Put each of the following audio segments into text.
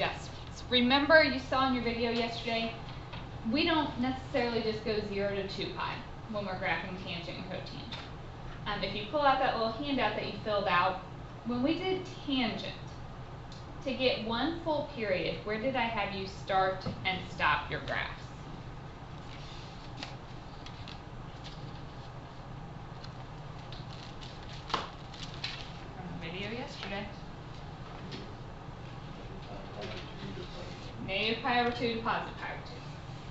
adjustments. Remember, you saw in your video yesterday, we don't necessarily just go 0 to 2 pi when we're graphing tangent and cotangent. If you pull out that little handout that you filled out, when we did tangent, to get one full period, where did I have you start and stop your graphs? From the video yesterday. Negative pi over 2 to positive pi over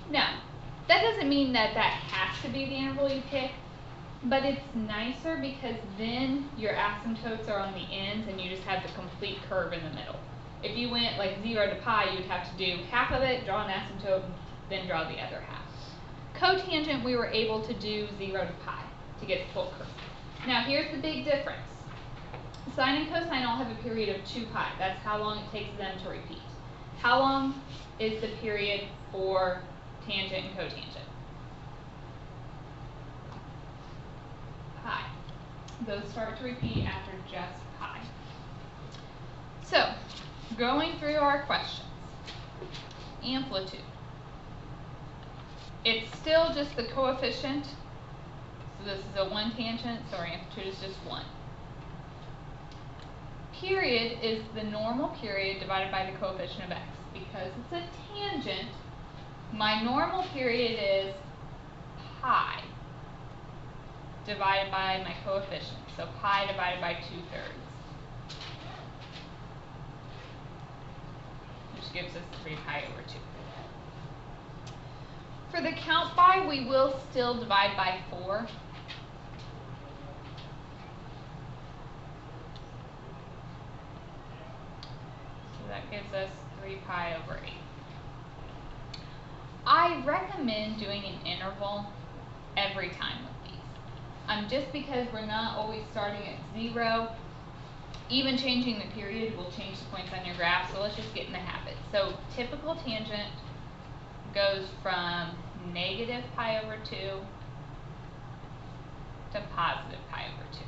2. Now, that doesn't mean that that has to be the interval you pick, but it's nicer because then your asymptotes are on the ends and you just have the complete curve in the middle. If you went like 0 to pi, you would have to do half of it, draw an asymptote, then draw the other half. Cotangent, we were able to do 0 to pi to get the full curve. Now here's the big difference. Sine and cosine all have a period of 2 pi. That's how long it takes them to repeat. How long is the period for tangent and cotangent? Pi. Those start to repeat after just pi. So, going through our questions. Amplitude. It's still just the coefficient. So this is a 1 tangent, so our amplitude is just 1. Period is the normal period divided by the coefficient of x. Because it's a tangent, my normal period is pi divided by my coefficient. So pi divided by 2/3. Which gives us 3 pi over 2. For the count by, we will still divide by 4. So that gives us 3 pi over 8. I recommend doing an interval every time with these. Just because we're not always starting at 0, even changing the period will change the points on your graph, so let's just get in the habit. So typical tangent goes from negative pi over 2 to positive pi over 2.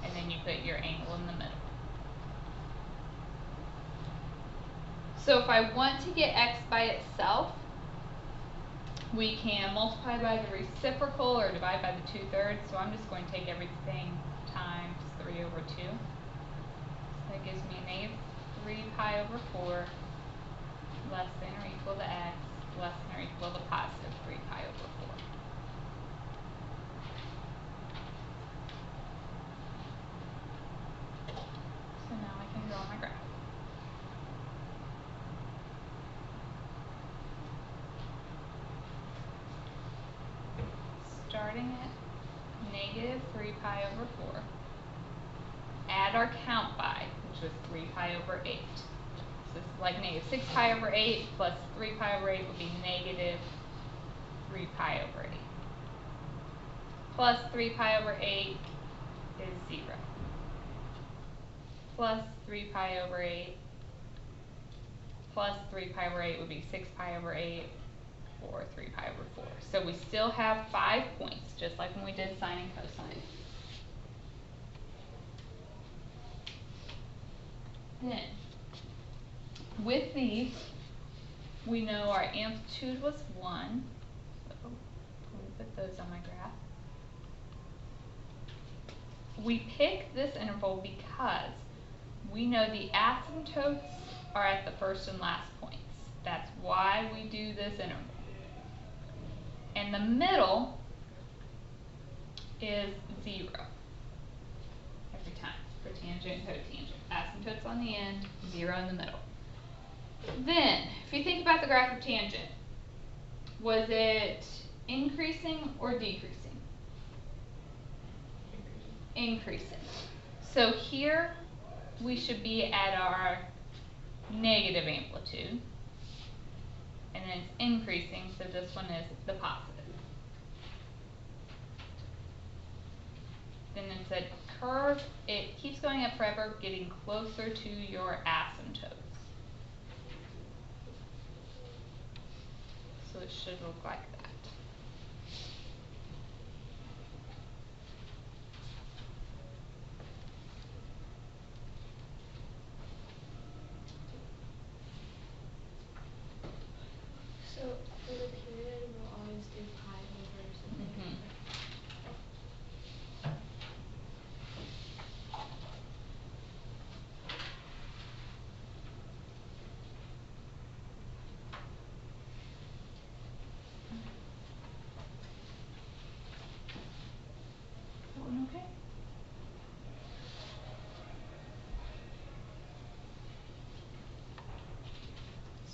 And then you put your angle in the middle. So if I want to get x by itself, we can multiply by the reciprocal or divide by the 2/3. So I'm just going to take everything times 3 over 2. So that gives me a negative 3 pi over 4 less than or equal to x less than or equal to positive 3 pi over 4. So now I can draw my graph. Starting at negative 3 pi over 4, add our count by, which was 3 pi over 8. So this is like negative 6 pi over 8 plus 3 pi over 8 would be negative 3 pi over 8. Plus 3 pi over 8 is 0. Plus 3 pi over 8 plus 3 pi over 8 would be 6 pi over 8. Or 3 pi over 4. So we still have 5 points, just like when we did sine and cosine. Then, with these, we know our amplitude was 1. So let me put those on my graph. We pick this interval because we know the asymptotes are at the first and last points. That's why we do this interval. And the middle is 0 every time for tangent and cotangent. Asymptotes on the end, 0 in the middle. Then, if you think about the graph of tangent, was it increasing or decreasing? Increasing. So here we should be at our negative amplitude. And then it's increasing, so this one is the positive. Then it's a curve, it keeps going up forever, getting closer to your asymptotes. So it should look like that.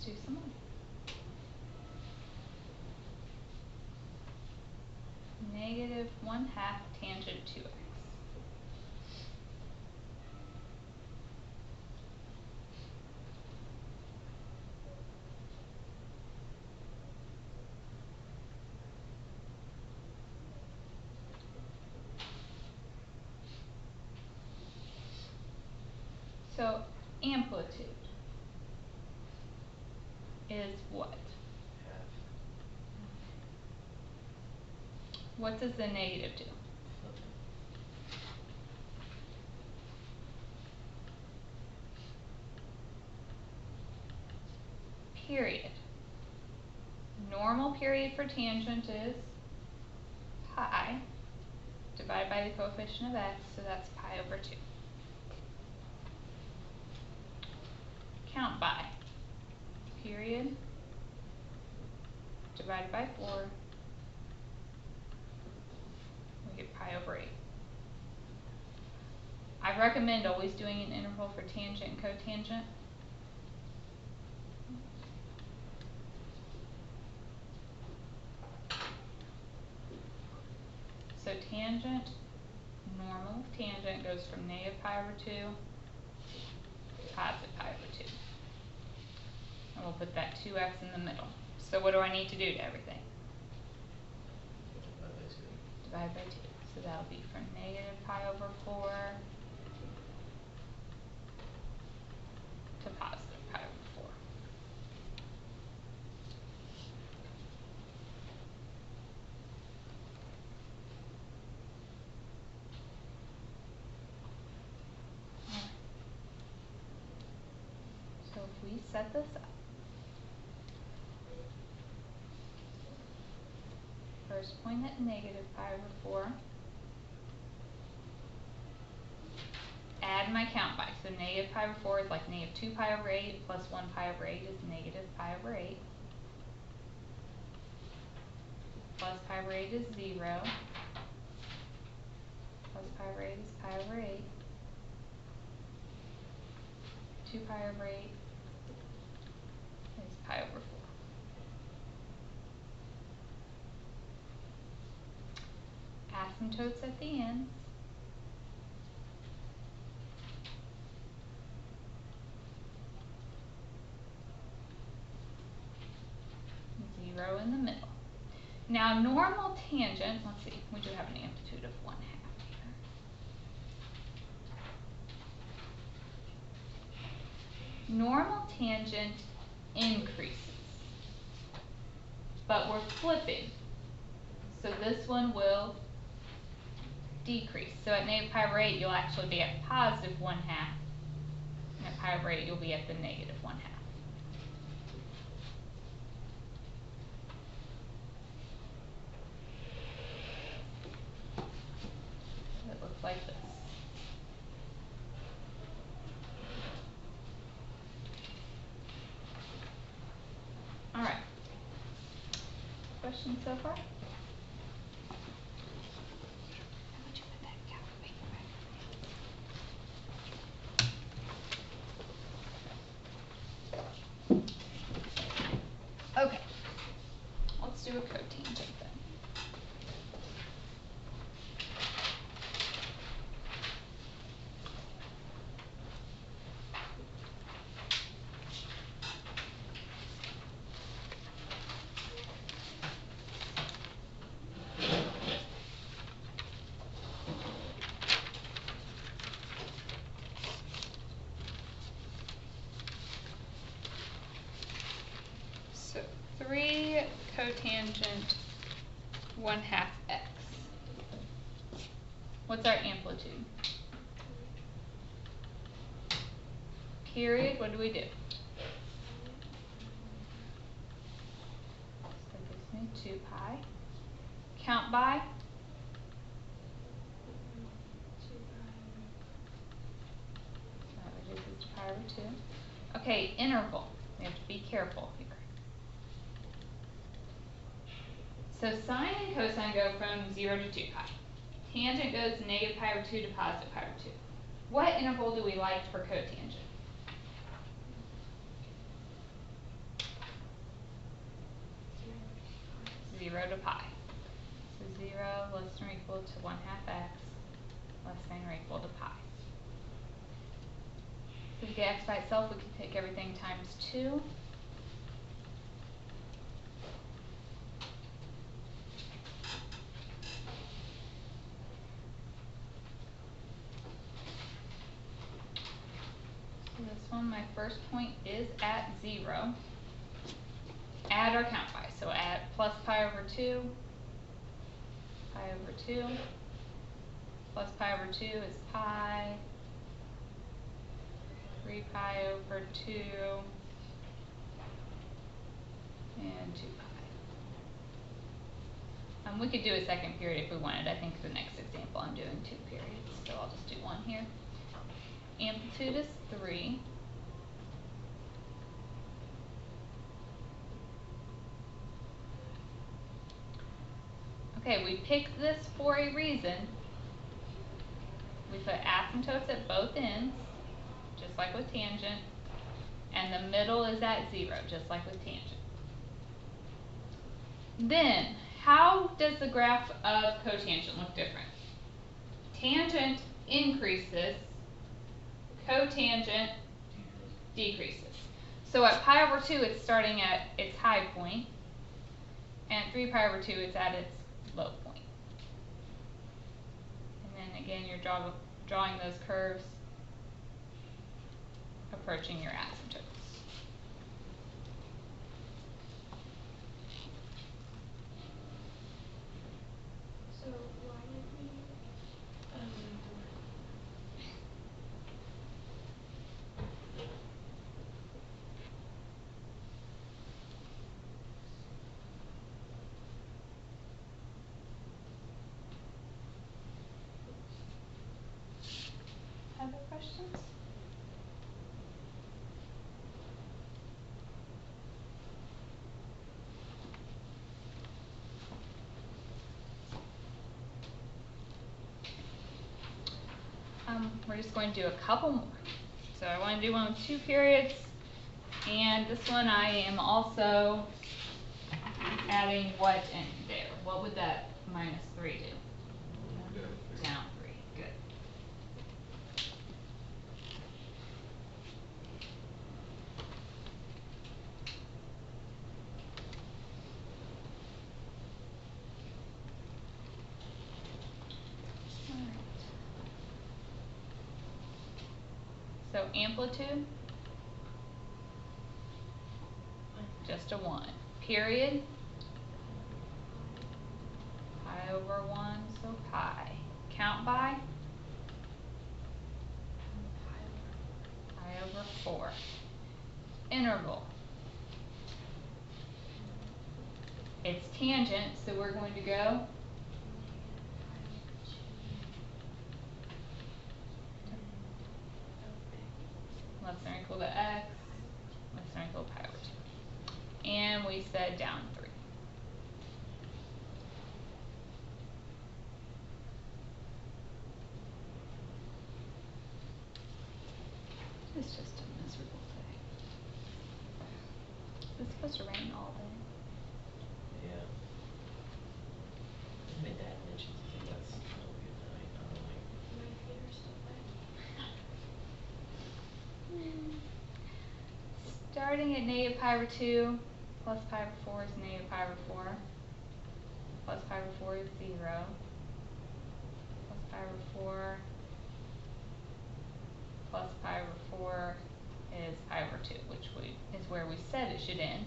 do some more. Negative 1/2 tangent 2x. So amplitude is what? What does the negative do? Period. Normal period for tangent is pi divided by the coefficient of x, so that's pi over 2. Count by period divided by 4, we get pi over 8. I recommend always doing an interval for tangent and cotangent. So tangent, normal tangent goes from negative pi over 2 to positive pi over 2. And we'll put that 2x in the middle. So what do I need to do to everything? Divide by 2. So that'll be from negative pi over 4 to positive pi over 4. So if we set this up, first point at negative pi over 4, add my count by. So negative pi over 4 is like negative 2 pi over 8 plus 1 pi over 8 is negative pi over 8. Plus pi over 8 is 0. Plus pi over 8 is pi over 8. 2 pi over 8 is pi over 4. Asymptotes at the ends. Zero in the middle. Now normal tangent, let's see, we do have an amplitude of 1/2 here. Normal tangent increases, but we're flipping. So this one will decrease. So at negative pi over 8, you'll actually be at positive 1/2. And at pi over 8, you'll be at the negative 1/2. It looks like this. All right. Questions so far? Okay, let's do a cotangent then. So 3 cotangent 1/2 x. What's our amplitude? Period, what do we do? So that gives me 2 pi. Count by? So that reduces to pi over 2. Okay, interval. We have to be careful here. So sine and cosine go from 0 to 2 pi. Tangent goes negative pi over 2 to positive pi over 2. What interval do we like for cotangent? to pi. So 0 less than or equal to 1/2 x less than or equal to pi. So to get x by itself, we can take everything times 2. So this one, my first point is at 0. Add or count by. So add plus pi over 2, pi over 2, plus pi over 2 is pi, 3 pi over 2, and 2 pi. We could do a second period if we wanted. I think the next example I'm doing 2 periods, so I'll just do 1 here. Amplitude is 3. Okay, we picked this for a reason. We put asymptotes at both ends, just like with tangent, and the middle is at 0, just like with tangent. Then, how does the graph of cotangent look different? Tangent increases, cotangent decreases. So at pi over 2, it's starting at its high point, and at 3 pi over 2, it's at its low point. And then again, you're drawing those curves, approaching your asymptotes. So why did we Other questions? We're just going to do a couple more. So I want to do one with 2 periods, and this one I am also adding what in there? What would that minus 3 do? Down 3, good. So amplitude, just a 1. Period, pi over 1, so pi. Count by, pi over 4. Interval, it's tangent, so we're going to go less than or equal to x, less than or equal to pi over 2. And we said down 3. It's just a miserable day. It's supposed to rain all day. Yeah. My dad mentioned something that's not a good night. I'm like, my feet are still wet? Starting at negative pi over 2, plus pi over 4 is negative pi over 4. Plus pi over 4 is 0. Plus pi over 4 plus pi over 4 is pi over 2, which is where we said it should end.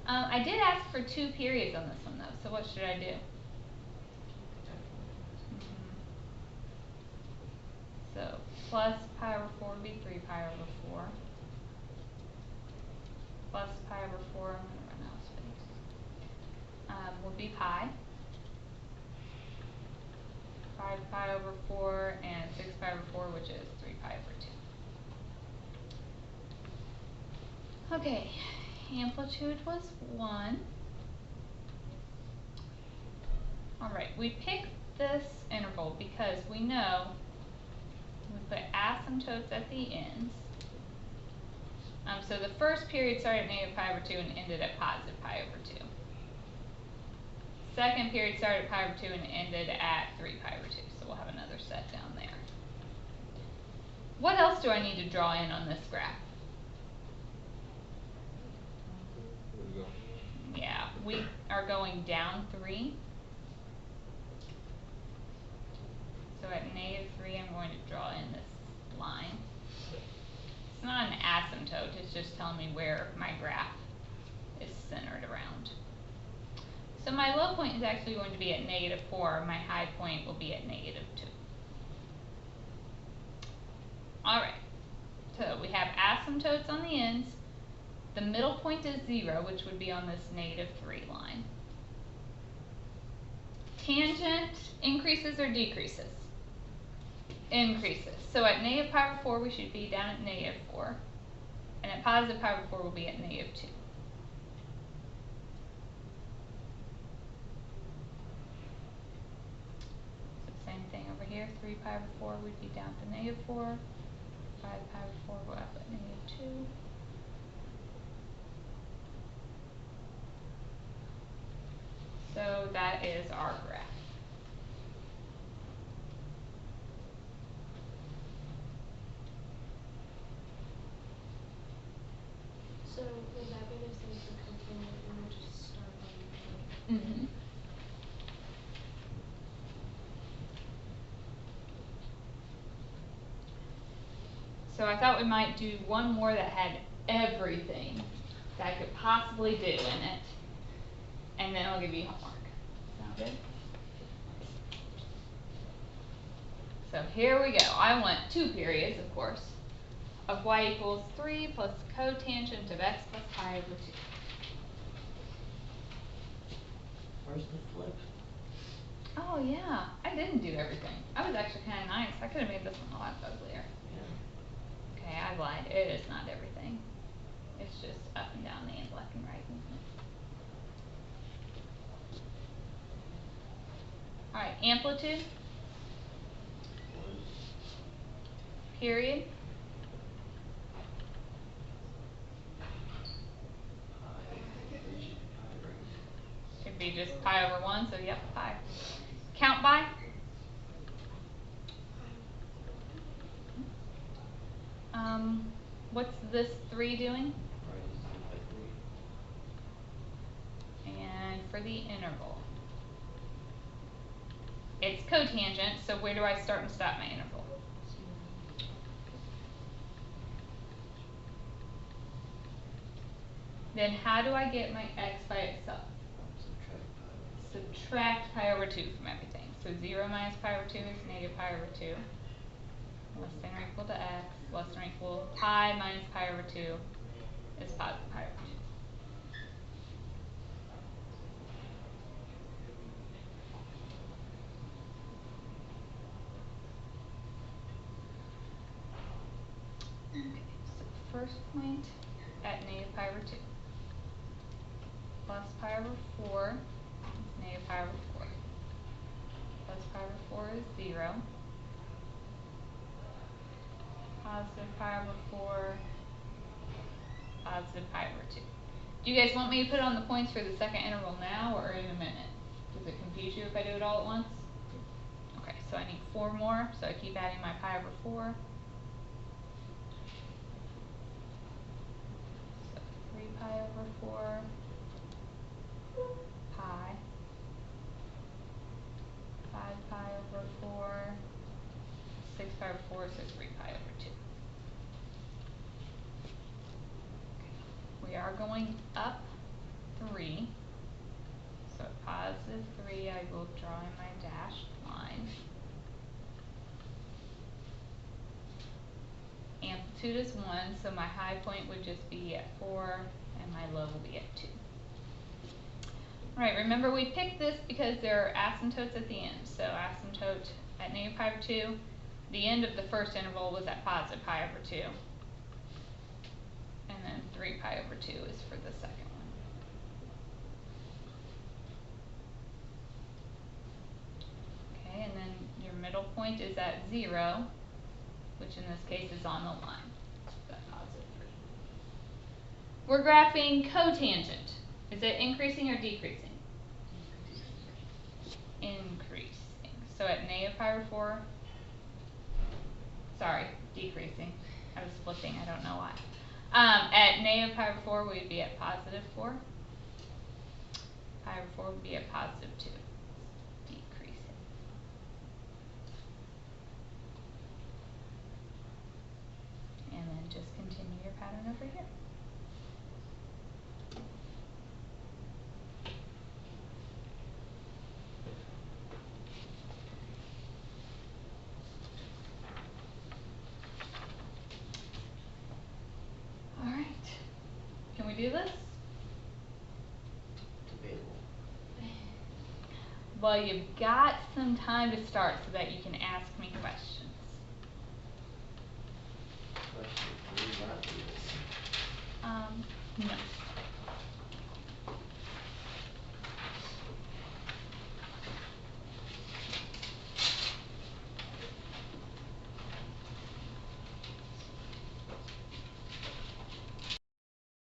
I did ask for 2 periods on this one though, so what should I do? So plus pi over 4 would be 3 pi over 4. Plus pi over 4, I'm going to run out of space, would be pi. 5 pi over 4 and 6 pi over 4, which is 3 pi over 2. Okay, amplitude was 1. Alright, we picked this interval because we know we put asymptotes at the ends. So the first period started at negative pi over 2 and ended at positive pi over 2. second period started at pi over 2 and ended at 3 pi over 2, so we'll have another set down there. What else do I need to draw in on this graph? Yeah, we are going down 3. So at -3, I'm going to draw in this line. It's not an asymptote, it's just telling me where my graph is centered around. So my low point is actually going to be at -4, my high point will be at -2. Alright, so we have asymptotes on the ends. The middle point is 0, which would be on this -3 line. Tangent increases or decreases? Increases. So at -pi over 4, we should be down at -4. And at positive pi over 4, we'll be at -2. So same thing over here, 3 pi over 4, we'd be down to -4. 5 pi over 4, we're up at -2. So that is our graph. So would that be the same for cooking, and we'll just start on the Mm-hmm. So I thought we might do one more that had everything that I could possibly do in it, and then I'll give you homework. Sound good? So here we go. I want 2 periods, of course, of y equals 3 plus cotangent of x plus pi over 2. Where's the flip? Oh yeah, I didn't do everything. I was actually kind of nice. I could have made this one a lot uglier. Yeah. Okay, I lied. It is not everything. It's just up and down and left and right movement. Alright, amplitude. Period. Should be just pi over 1, so yep, pi. Count by. What's this 3 doing? And for the interval, it's cotangent, so where do I start and stop my interval? Then how do I get my x by itself? Subtract pi over 2 from everything. So 0 minus pi over 2 is negative pi over 2. Less than or equal to x, less than or equal to pi minus pi over 2 is positive pi over 2. Okay, so first point at negative pi over 2. Plus pi over 4 is negative pi over 4. Plus pi over 4 is 0. Positive pi over 4, positive pi over 2. Do you guys want me to put on the points for the second interval now or in a minute? Does it confuse you if I do it all at once? Okay, so I need 4 more, so I keep adding my pi over 4. So 3 pi over 4, pi, 5 pi over 4, 6 pi over 4, so 3 pi over 2. We are going up 3, so at positive 3 I will draw in my dashed line. Amplitude is 1, so my high point would just be at 4 and my low will be at 2. Alright, remember we picked this because there are asymptotes at the end. So asymptote at negative pi over 2, the end of the first interval was at positive pi over 2. And then 3 pi over 2 is for the second one. Okay, and then your middle point is at 0, which in this case is on the line. So positive 3. We're graphing cotangent. Is it increasing or decreasing? So at -pi/4, sorry, decreasing. I was flipping, I don't know why. At -pi/4, we'd be at +4. Pi/4 would be at +2. Decreasing. And then just continue your pattern over here. Alright, can we do this? Debatable. Well, you've got some time to start so that you can ask me questions. Question, can we not do this? No.